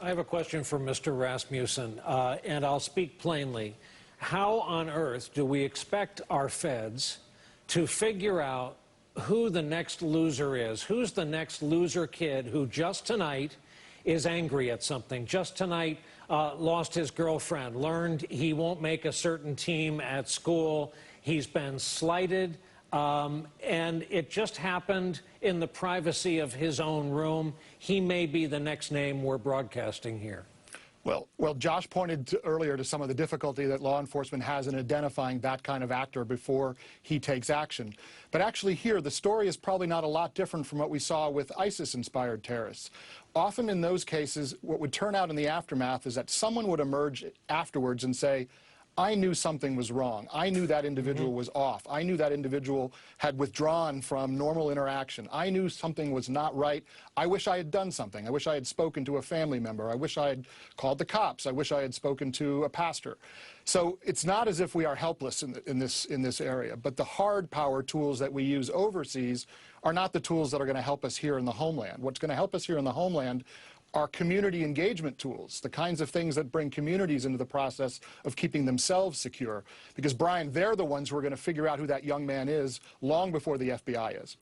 I have a question for Mr. Rasmussen, and I'll speak plainly. How on earth do we expect our feds to figure out who the next loser is? Who's the next loser kid who just tonight is angry at something, just tonight lost his girlfriend, learned he won't make a certain team at school, he's been slighted, and it just happened in the privacy of his own room. He may be the next name we're broadcasting here. Well, Josh pointed earlier to some of the difficulty that law enforcement has in identifying that kind of actor before he takes action. But actually here, the story is probably not a lot different from what we saw with ISIS-inspired terrorists. Often in those cases, what would turn out in the aftermath is that someone would emerge afterwards and say, I knew something was wrong. I knew that individual was off. I knew that individual had withdrawn from normal interaction. I knew something was not right. I wish I had done something. I wish I had spoken to a family member. I wish I had called the cops. I wish I had spoken to a pastor. So it's not as if we are helpless in this area, but the hard power tools that we use overseas are not the tools that are going to help us here in the homeland. What's going to help us here in the homeland are community engagement tools, the kinds of things that bring communities into the process of keeping themselves secure. Because, Brian, they're the ones who are going to figure out who that young man is long before the FBI is.